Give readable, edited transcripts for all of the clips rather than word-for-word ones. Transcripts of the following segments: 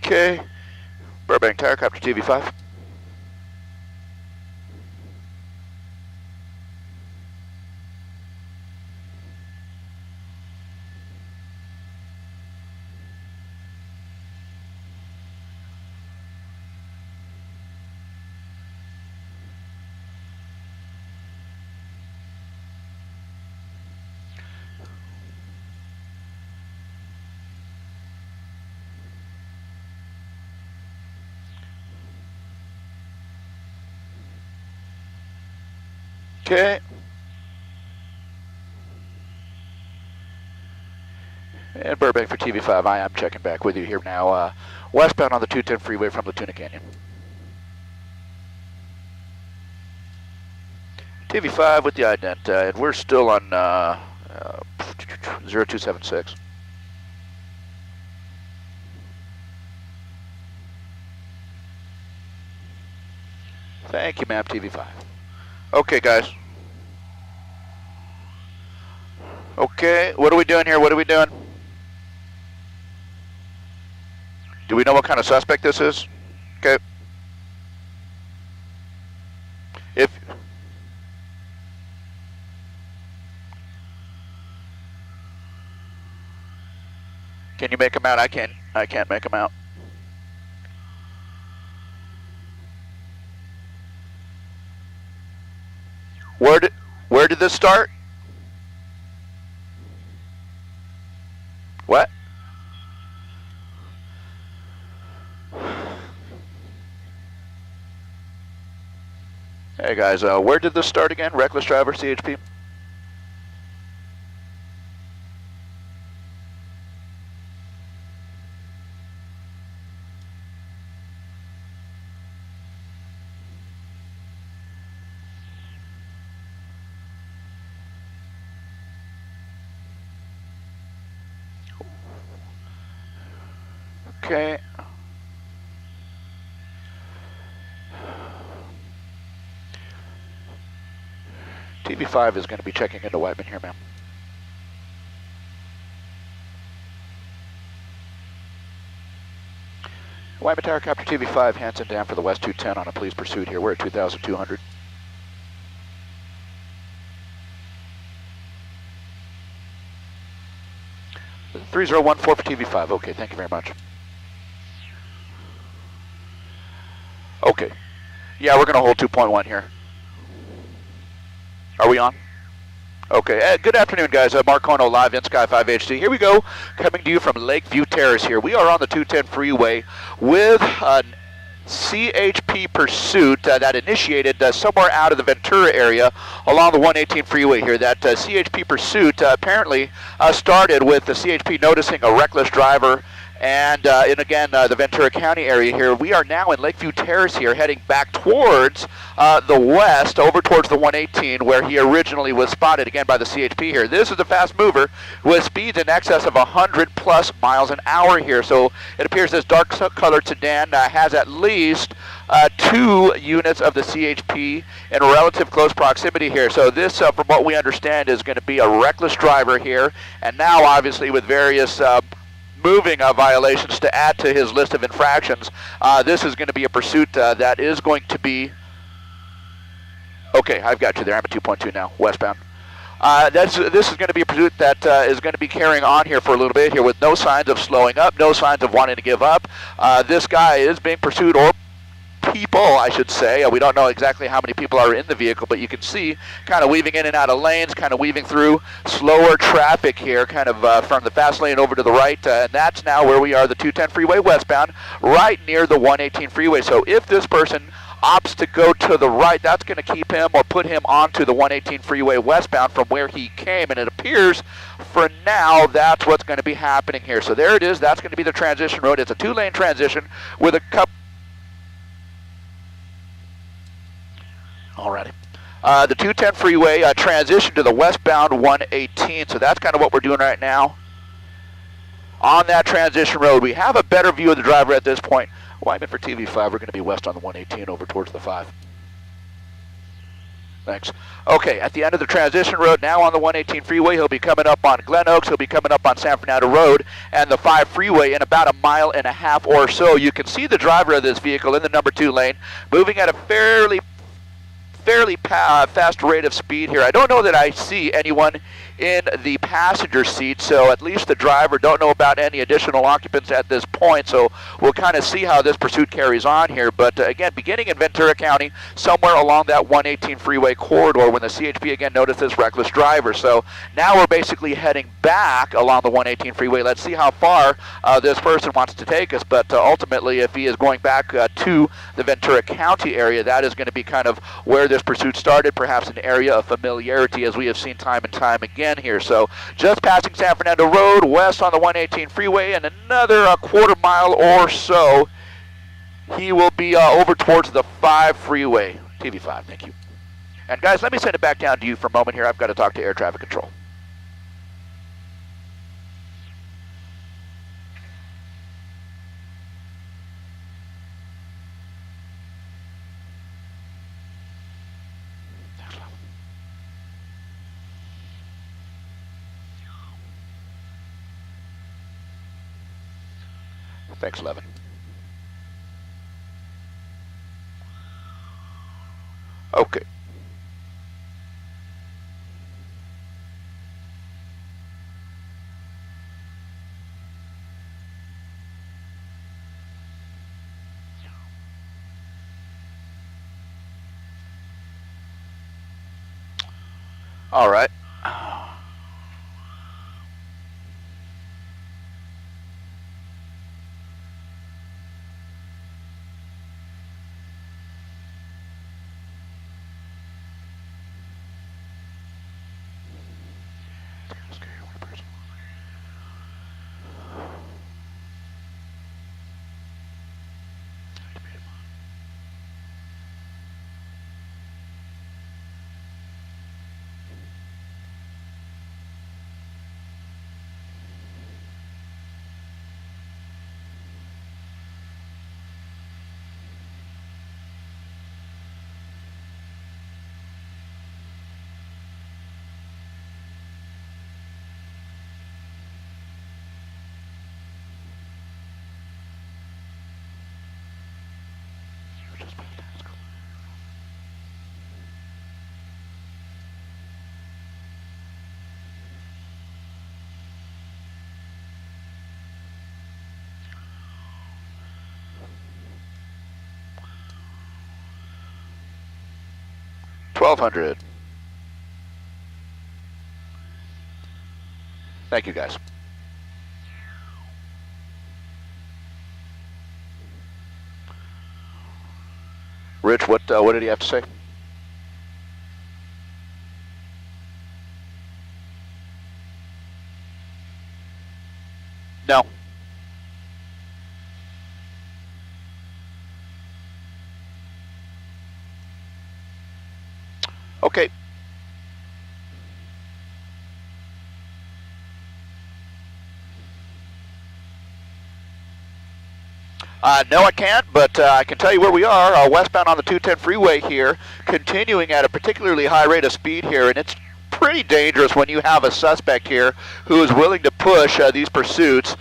Okay. Burbank Tire Copter TV5. Okay. And Burbank for TV5. I am checking back with you here now. Westbound on the 210 freeway from Laguna Canyon. TV5 with the ident, and we're still on 0276. Thank you, ma'am, TV5. Okay, guys. Okay, what are we doing here? What are we doing? Do we know what kind of suspect this is? Okay. Can you make him out? I can't make him out. Where did this start? What? Hey guys, where did this start again? Reckless driver, CHP? Okay. TV5 is going to be checking into Whiteman here, ma'am. Whiteman Tower, Copter TV5, Hanson Dam for the West 210 on a police pursuit here. We're at 2,200. .3014 for TV5. Okay, thank you very much. Okay. Yeah, we're going to hold 2.1 here. Are we on? Okay. Good afternoon, guys. Marcono live in Sky 5 HD. Here we go, coming to you from Lakeview Terrace here. We are on the 210 freeway with an CHP pursuit that initiated somewhere out of the Ventura area along the 118 freeway here. That CHP pursuit apparently started with the CHP noticing a reckless driver and again, the Ventura County area here. We are now in Lakeview Terrace here, heading back towards the west, over towards the 118, where he originally was spotted, again, by the CHP here. This is a fast mover with speeds in excess of 100+ miles an hour here. So it appears this dark-colored sedan has at least 2 units of the CHP in relative close proximity here. So this, from what we understand, is going to be a reckless driver here. And now, obviously, with various moving violations to add to his list of infractions, this is going to be a pursuit that is going to be... Okay, I've got you there. I'm at 2.2 now, westbound. This is going to be a pursuit that is going to be carrying on here for a little bit here with no signs of slowing up, no signs of wanting to give up. This guy is being pursued, or people, I should say. We don't know exactly how many people are in the vehicle, but you can see kind of weaving in and out of lanes, kind of weaving through slower traffic here, kind of from the fast lane over to the right, and that's now where we are, the 210 freeway westbound, right near the 118 freeway. So if this person opts to go to the right, that's going to keep him or put him onto the 118 freeway westbound from where he came, and it appears for now that's what's going to be happening here. So there it is. That's going to be the transition road. It's a 2-lane transition with a couple... Alrighty. The 210 freeway transition to the westbound 118, so that's kind of what we're doing right now. On that transition road, we have a better view of the driver at this point. Wyman for TV5, we're going to be west on the 118 over towards the 5. Thanks. Okay, at the end of the transition road, now on the 118 freeway, he'll be coming up on Glen Oaks, he'll be coming up on San Fernando Road, and the 5 freeway in about 1.5 miles or so. You can see the driver of this vehicle in the number 2 lane, moving at a fairly fast rate of speed here. I don't know that I see anyone in the passenger seat, so at least the driver. Don't know about any additional occupants at this point, so we'll kind of see how this pursuit carries on here. But again, beginning in Ventura County, somewhere along that 118 freeway corridor when the CHP again noticed this reckless driver. So now we're basically heading back along the 118 freeway. Let's see how far this person wants to take us, but ultimately if he is going back to the Ventura County area, that is going to be kind of where this pursuit started, perhaps an area of familiarity as we have seen time and time again here. So just passing San Fernando Road, west on the 118 freeway, and another 1/4 mile or so, he will be over towards the 5 freeway. TV5, thank you. And guys, let me send it back down to you for a moment here. I've got to talk to air traffic control. Thanks, Levin. Okay. All right. $1,200. Thank you, guys. Rich, what did he have to say? No. Okay. No, I can't, but I can tell you where we are, westbound on the 210 freeway here, continuing at a particularly high rate of speed here, and it's pretty dangerous when you have a suspect here who is willing to push these pursuits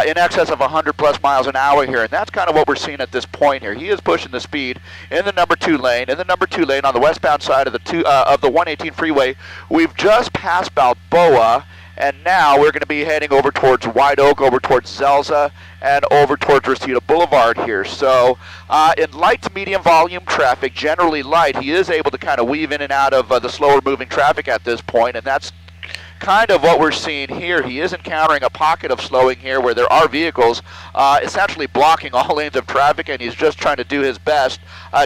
in excess of 100 plus miles an hour here, and that's kind of what we're seeing at this point here. He is pushing the speed in the number 2 lane, on the westbound side of the 118 freeway. We've just passed Balboa, and now we're going to be heading over towards White Oak, over towards Zelza, and over towards Reseda Boulevard here. So in light to medium volume traffic, generally light, he is able to kind of weave in and out of the slower moving traffic at this point, and that's kind of what we're seeing here. He is encountering a pocket of slowing here where there are vehicles essentially blocking all lanes of traffic, and he's just trying to do his best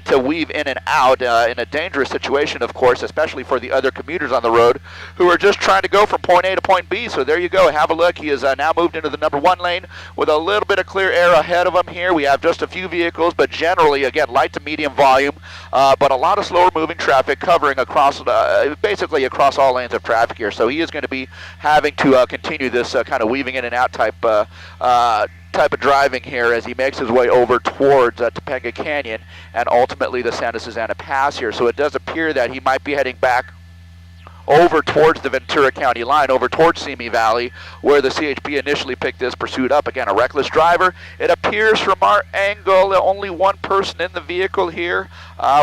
to weave in and out in a dangerous situation, of course, especially for the other commuters on the road who are just trying to go from point A to point B. So there you go. Have a look. He has now moved into the number 1 lane with a little bit of clear air ahead of him here. We have just a few vehicles, but generally, again, light to medium volume, but a lot of slower moving traffic covering across, basically across all lanes of traffic here. So he is going to be having to continue this kind of weaving in and out type type of driving here as he makes his way over towards Topanga Canyon and ultimately the Santa Susana Pass here. So it does appear that he might be heading back over towards the Ventura County line, over towards Simi Valley, where the CHP initially picked this pursuit up. Again, a reckless driver. It appears from our angle only one person in the vehicle here,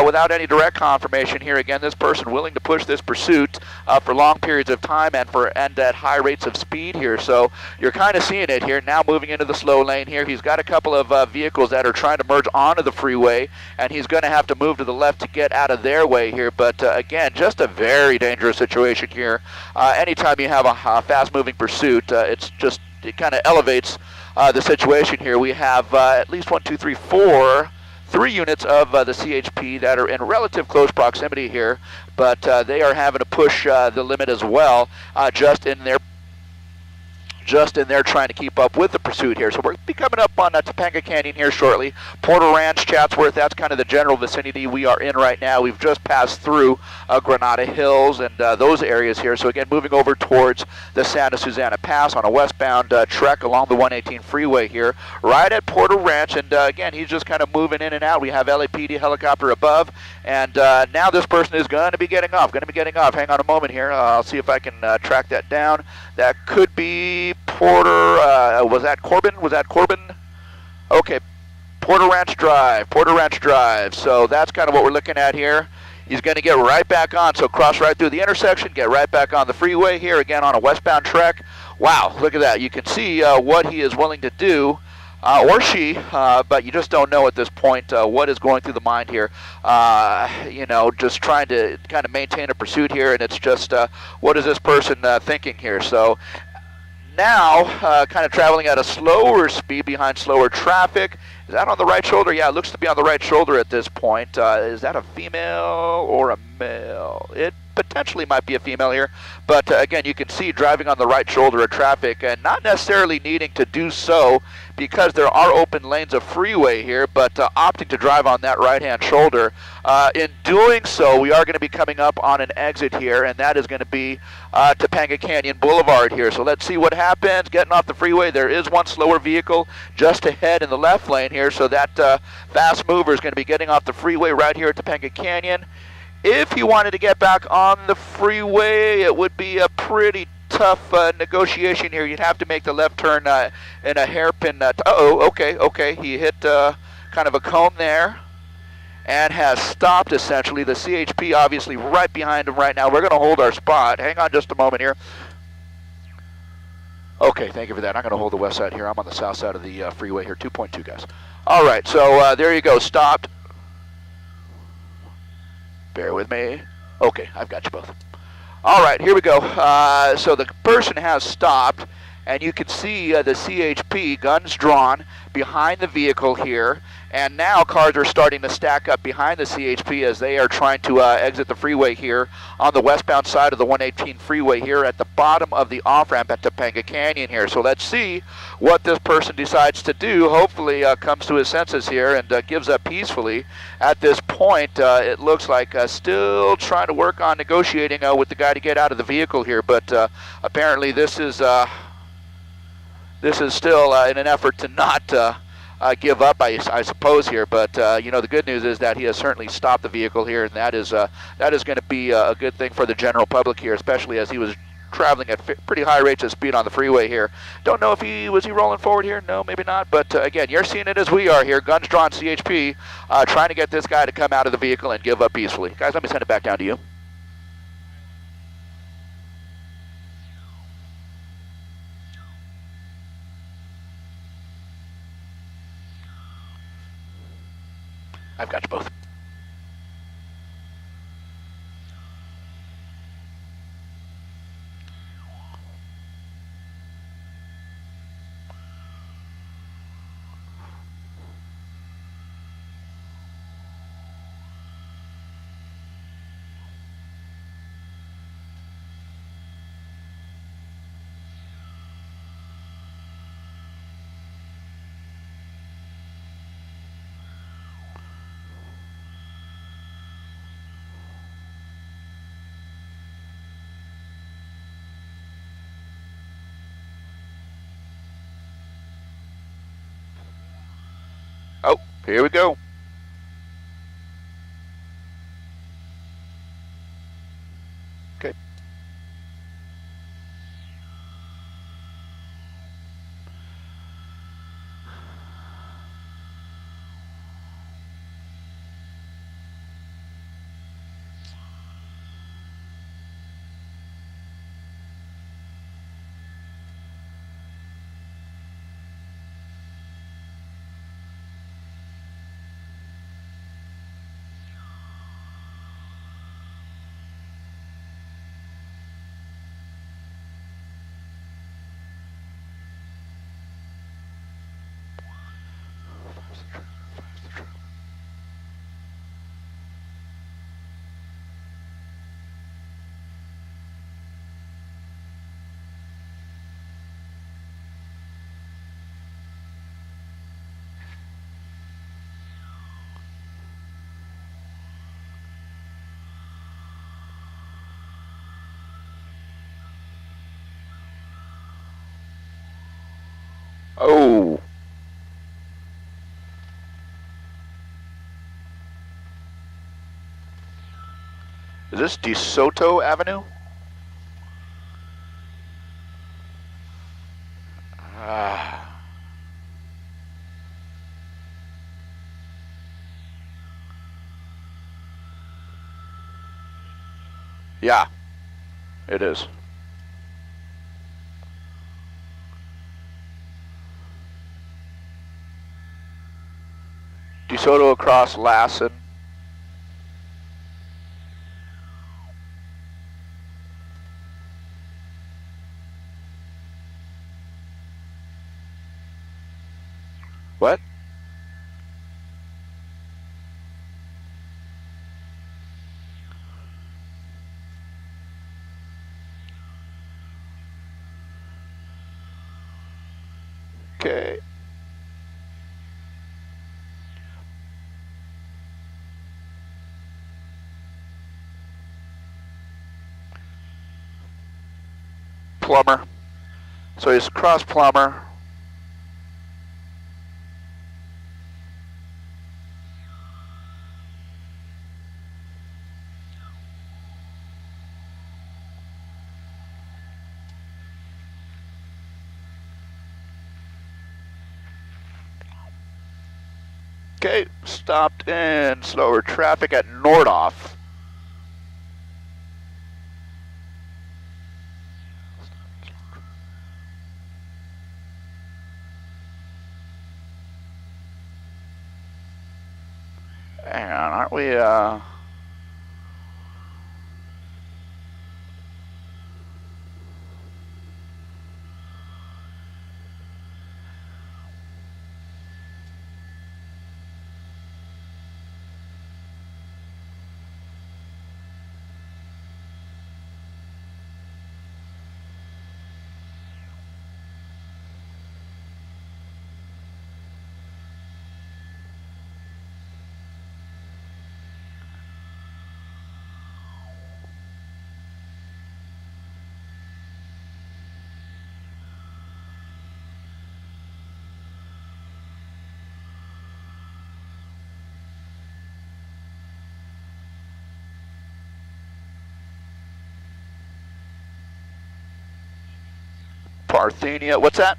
without any direct confirmation here. Again, this person willing to push this pursuit for long periods of time and at high rates of speed here. So you're kind of seeing it here. Now moving into the slow lane here. He's got a couple of vehicles that are trying to merge onto the freeway, and he's going to have to move to the left to get out of their way here. But again, just a very dangerous situation here. Anytime you have a fast-moving pursuit, it kind of elevates the situation here. We have at least 3 units of the CHP that are in relative close proximity here, but they are having to push the limit as well, just in there trying to keep up with the pursuit here. So we'll be coming up on Topanga Canyon here shortly. Porter Ranch, Chatsworth, that's kind of the general vicinity we are in right now. We've just passed through Granada Hills and those areas here. So again, moving over towards the Santa Susana Pass on a westbound trek along the 118 freeway here, right at Porter Ranch. And again, he's just kind of moving in and out. We have LAPD helicopter above, and now this person is going to be getting off. Hang on a moment here. I'll see if I can track that down. That could be Porter, was that Corbin? Okay, Porter Ranch Drive. So that's kind of what we're looking at here. He's going to get right back on, so cross right through the intersection, get right back on the freeway here, again on a westbound trek. Wow, look at that. You can see what he is willing to do, or she, but you just don't know at this point what is going through the mind here. Just trying to kind of maintain a pursuit here, and it's just what is this person thinking here? So now, kind of traveling at a slower speed behind slower traffic. Is that on the right shoulder? Yeah, it looks to be on the right shoulder at this point. Is that a female or a male? It potentially might be a female here, but again, you can see driving on the right shoulder of traffic and not necessarily needing to do so because there are open lanes of freeway here, but opting to drive on that right-hand shoulder. In doing so, we are going to be coming up on an exit here, and that is going to be Topanga Canyon Boulevard here. So let's see what happens. Getting off the freeway, there is one slower vehicle just ahead in the left lane here, so that fast mover is going to be getting off the freeway right here at Topanga Canyon. If he wanted to get back on the freeway, it would be a pretty tough negotiation here. You'd have to make the left turn in a hairpin. Okay. He hit kind of a cone there and has stopped essentially. The CHP obviously right behind him right now. We're going to hold our spot. Hang on just a moment here. Okay, thank you for that. I'm going to hold the west side here. I'm on the south side of the freeway here. 2.2, guys. All right, so there you go. Stopped. Bear with me. Okay, I've got you both. All right, here we go. So the person has stopped, and you can see the CHP, guns drawn, behind the vehicle here. And now cars are starting to stack up behind the CHP as they are trying to exit the freeway here on the westbound side of the 118 freeway here at the bottom of the off-ramp at Topanga Canyon here. So let's see what this person decides to do. Hopefully comes to his senses here and gives up peacefully. At this point, it looks like still trying to work on negotiating with the guy to get out of the vehicle here. But apparently this is still in an effort to not give up, I suppose here, but the good news is that he has certainly stopped the vehicle here, and that is going to be a good thing for the general public here, especially as he was traveling at pretty high rates of speed on the freeway here. Don't know if he rolling forward here. No, maybe not. But again, you're seeing it as we are here. Guns drawn, CHP trying to get this guy to come out of the vehicle and give up peacefully. Guys, let me send it back down to you. I've got you both. Here we go. Okay. Oh. Is this DeSoto Avenue? Yeah, it is. DeSoto across Lassen. What? Okay. Plummer. So he's across Plummer. Okay, stopped in slower traffic at Nordhoff. And aren't we, Parthenia, what's that?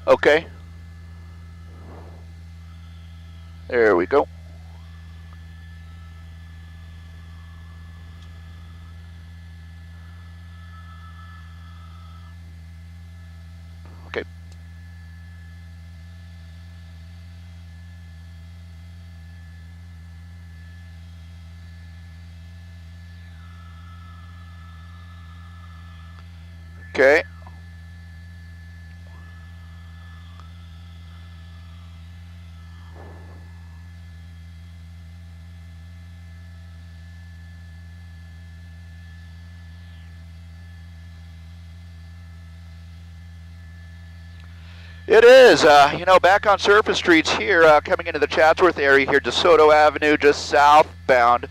Okay. There we go. Okay. Okay. It is, you know, back on surface streets here, coming into the Chatsworth area here, DeSoto Avenue, just southbound.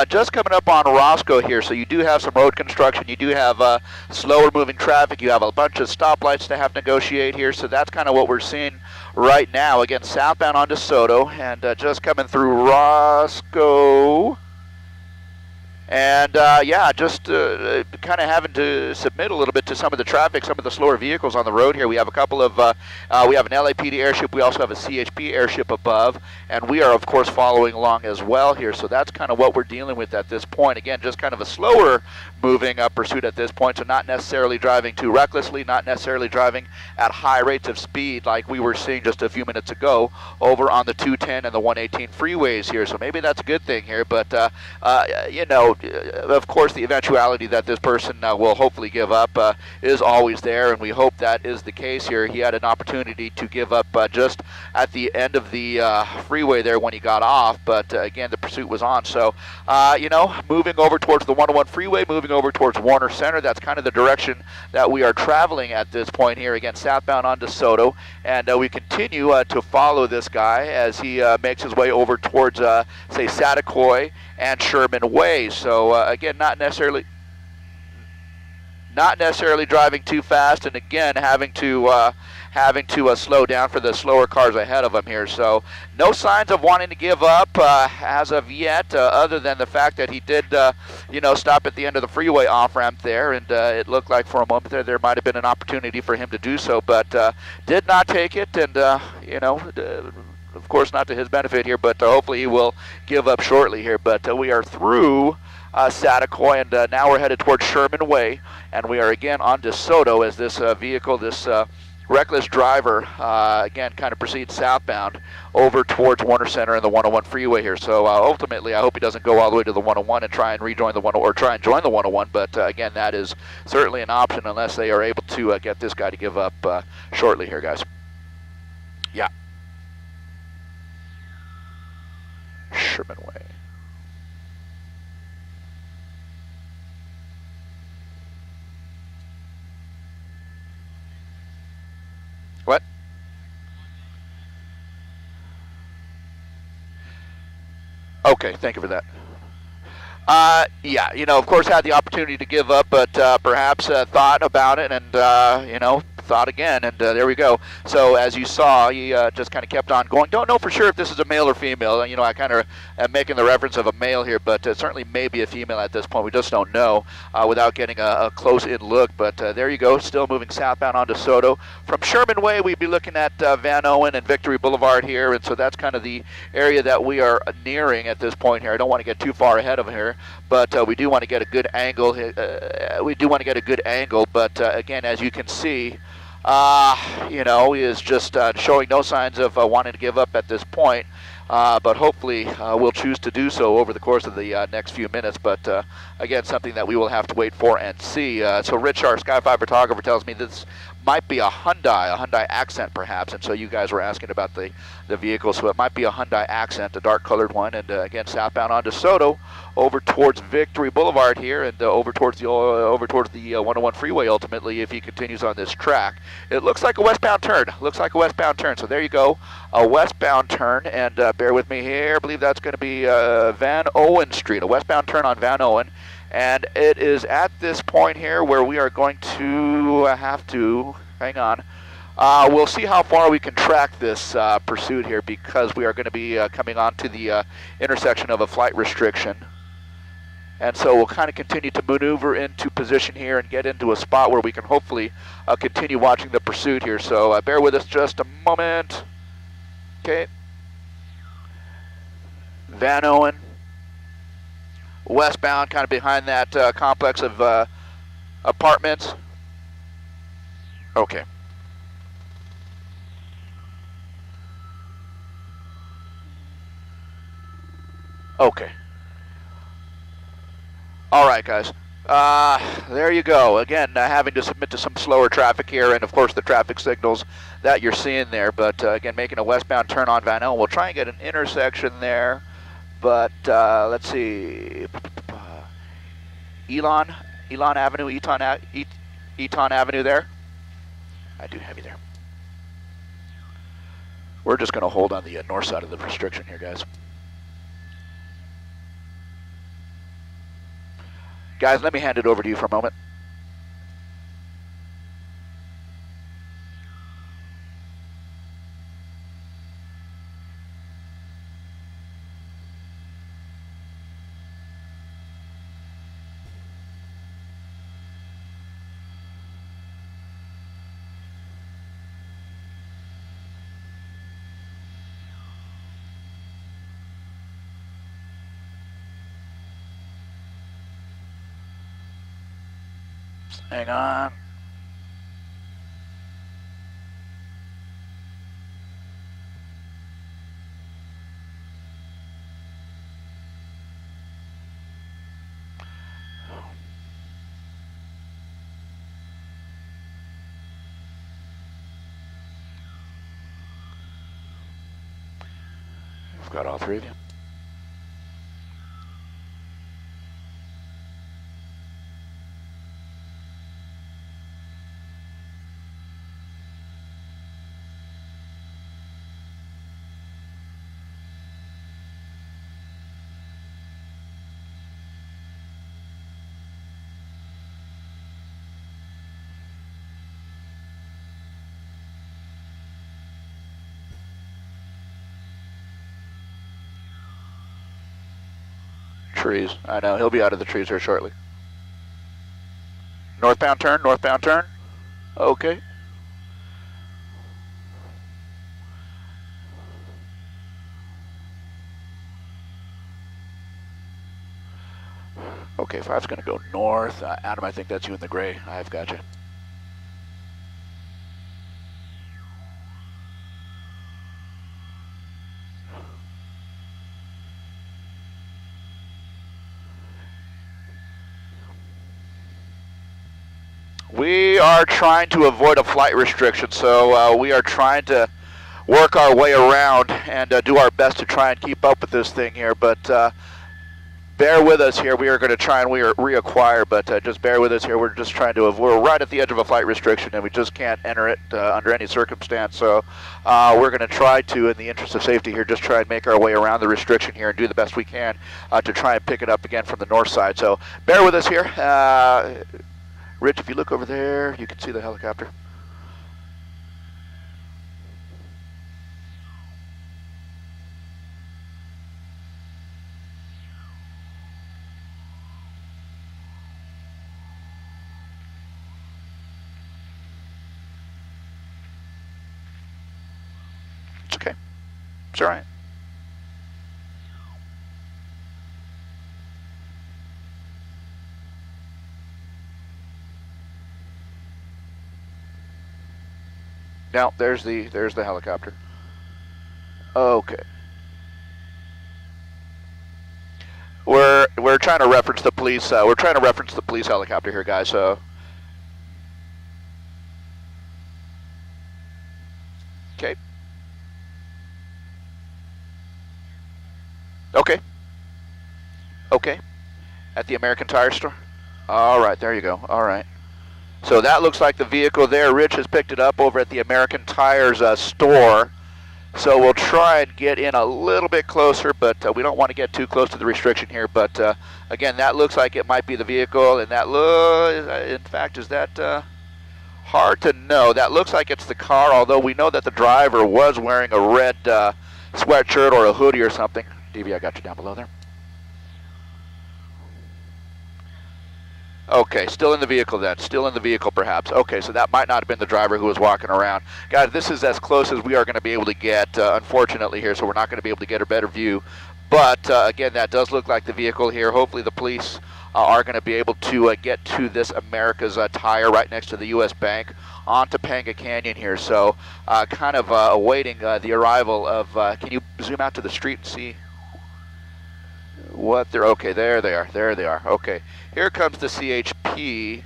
just coming up on Roscoe here, so you do have some road construction. You do have slower moving traffic. You have a bunch of stoplights to have to negotiate here, so that's kind of what we're seeing right now. Again, southbound on DeSoto, and just coming through Roscoe. And yeah, just kind of having to submit a little bit to some of the traffic, some of the slower vehicles on the road here. We have a couple of, we have an LAPD airship, we also have a CHP airship above, and we are of course following along as well here. So that's kind of what we're dealing with at this point. Again, just kind of a slower moving pursuit at this point, so not necessarily driving too recklessly, not necessarily driving at high rates of speed like we were seeing just a few minutes ago over on the 210 and the 118 freeways here. So maybe that's a good thing here, but you know, of course, the eventuality that this person will hopefully give up is always there, and we hope that is the case here. He had an opportunity to give up just at the end of the freeway there when he got off, but again, the pursuit was on. So, you know, moving over towards the 101 freeway, moving over towards Warner Center, that's kind of the direction that we are traveling at this point here. Again, southbound on DeSoto, and we continue to follow this guy as he makes his way over towards, say, Satakoy and Sherman Way. So again, not necessarily driving too fast, and again having to slow down for the slower cars ahead of him here. So no signs of wanting to give up as of yet, other than the fact that he did you know, stop at the end of the freeway off ramp there, and it looked like for a moment there might have been an opportunity for him to do so, but did not take it, and you know, of course not to his benefit here, but hopefully he will give up shortly here. But we are through Satakoy, and now we're headed towards Sherman Way, and we are again on DeSoto as this vehicle, this reckless driver, again kind of proceeds southbound over towards Warner Center and the 101 freeway here. So ultimately, I hope he doesn't go all the way to the 101 and try and rejoin the 101, or try and join the 101. But again, that is certainly an option unless they are able to get this guy to give up shortly here, guys. Yeah. Sherman Way. What? Okay, thank you for that. Yeah, you know, of course, had the opportunity to give up, but perhaps thought about it, and you know, thought again, and there we go. So as you saw, he just kind of kept on going. Don't know for sure if this is a male or female. You know, I kind of am making the reference of a male here, but certainly maybe a female at this point. We just don't know without getting a close-in look. But there you go, still moving southbound on DeSoto. From Sherman Way, we'd be looking at Van Owen and Victory Boulevard here, and so that's kind of the area that we are nearing at this point here. I don't want to get too far ahead of here, but we do want to get a good angle. But again, as you can see, you know, he is just showing no signs of wanting to give up at this point, but hopefully we'll choose to do so over the course of the next few minutes. But again, something that we will have to wait for and see. So Rich, our Sky 5 photographer, tells me this might be a Hyundai Accent perhaps, and so you guys were asking about the vehicle, so it might be a Hyundai Accent, a dark colored one, and again southbound on DeSoto over towards Victory Boulevard here, and over towards the 101 freeway ultimately if he continues on this track. It looks like a westbound turn, so there you go, a westbound turn, and bear with me here, I believe that's going to be Van Owen Street, a westbound turn on Van Owen. And it is at this point here where we are going to have to, hang on, we'll see how far we can track this pursuit here, because we are going to be coming onto the intersection of a flight restriction. And so we'll kind of continue to maneuver into position here and get into a spot where we can hopefully continue watching the pursuit here. So bear with us just a moment. Okay. Van Owen. Westbound, kind of behind that complex of apartments. Okay. Okay. All right, guys. There you go. Again, having to submit to some slower traffic here, and of course the traffic signals that you're seeing there. But again, making a westbound turn on Van Owen. We'll try and get an intersection there. But let's see, Eton Avenue there. I do have you there. We're just going to hold on the north side of the restriction here, guys. Guys, let me hand it over to you for a moment. Hang on. We've got all three of you. Trees. I know, he'll be out of the trees here shortly. Northbound turn, northbound turn. Okay. Okay, 5's going to go north. Adam, I think that's you in the gray. I've got you. We are trying to avoid a flight restriction, so we are trying to work our way around and do our best to try and keep up with this thing here, but bear with us here. We are going to try and reacquire, but just bear with us here. We're just trying to, we're right at the edge of a flight restriction, and we just can't enter it under any circumstance, so we're going to try to, in the interest of safety here, just try and make our way around the restriction here and do the best we can to try and pick it up again from the north side. So bear with us here. Rich, if you look over there, you can see the helicopter. It's okay. It's all right. Now, there's the helicopter. Okay. We're trying to reference the police. We're trying to reference the police helicopter here, guys. So. Okay. Okay. Okay. At the American Tire store. All right. There you go. All right. So that looks like the vehicle there. Rich has picked it up over at the American Tires store. So we'll try and get in a little bit closer, but we don't want to get too close to the restriction here. But again, that looks like it might be the vehicle, and that in fact, is that hard to know. That looks like it's the car, although we know that the driver was wearing a red sweatshirt or a hoodie or something. DV, I got you down below there. Okay, still in the vehicle then. Still in the vehicle perhaps. Okay, so that might not have been the driver who was walking around. Guys, this is as close as we are going to be able to get, unfortunately here, so we're not going to be able to get a better view. But again, that does look like the vehicle here. Hopefully the police are going to be able to get to this America's Tire right next to the U.S. Bank on Topanga Canyon here. So kind of awaiting the arrival of, can you zoom out to the street and see what they're, okay, there they are, okay. Here comes the CHP,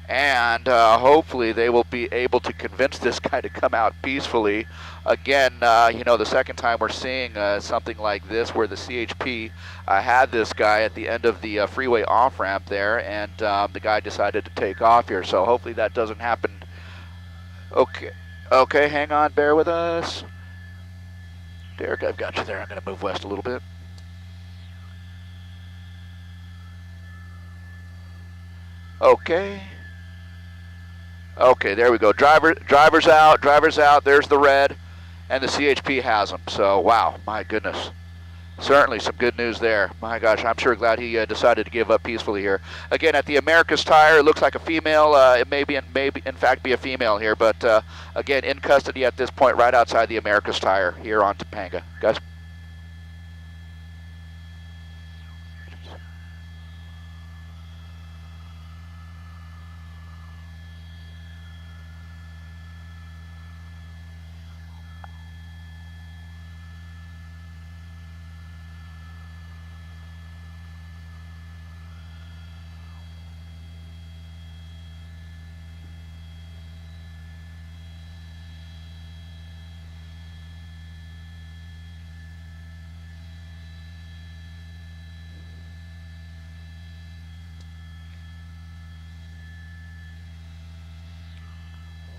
and hopefully they will be able to convince this guy to come out peacefully. Again, you know, the second time we're seeing something like this where the CHP had this guy at the end of the freeway off-ramp there, and the guy decided to take off here, so hopefully that doesn't happen. Okay, hang on, bear with us. Derek, I've got you there. I'm going to move west a little bit. Okay. Okay, there we go. Driver's out. Driver's out. There's the red, and the CHP has him. So, wow, my goodness. Certainly some good news there. My gosh, I'm sure glad he decided to give up peacefully here. Again, at the America's Tire, it looks like a female. It may in fact be a female here, but again, in custody at this point, right outside the America's Tire here on Topanga. Guys.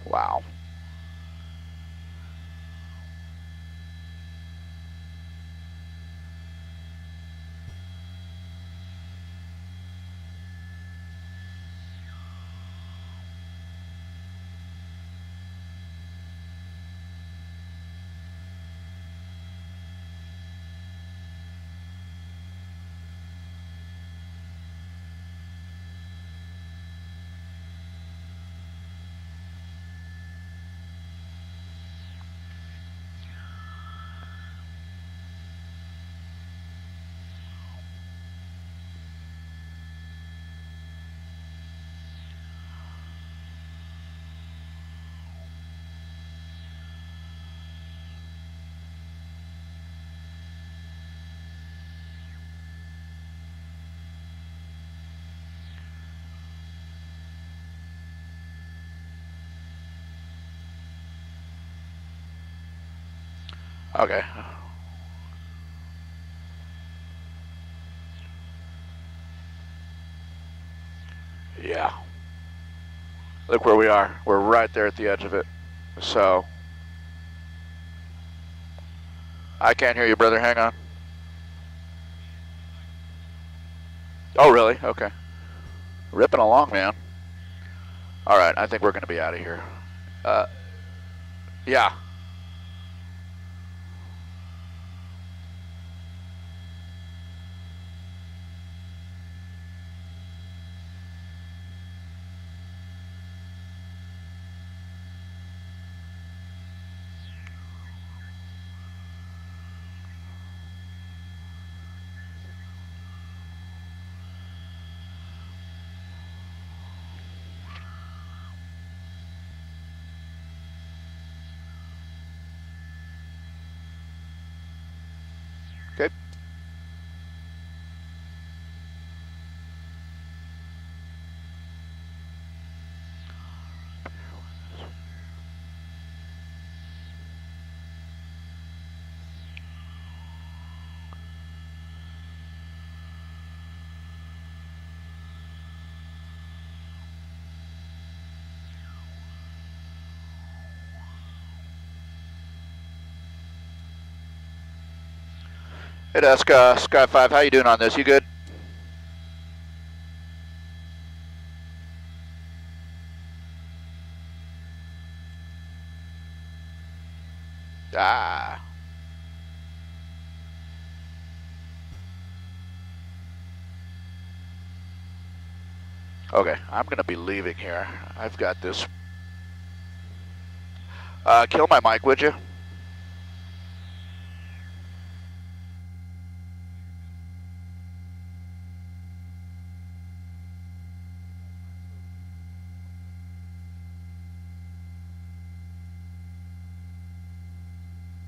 Wow. Okay. Yeah. Look where we are. We're right there at the edge of it. So, I can't hear you, brother. Hang on. Oh, really? Okay. Ripping along, man. All right, I think we're going to be out of here. Yeah. Okay. Hey, Sky 5, how you doing on this? You good? Ah. Okay, I'm going to be leaving here. I've got this. Kill my mic, would you?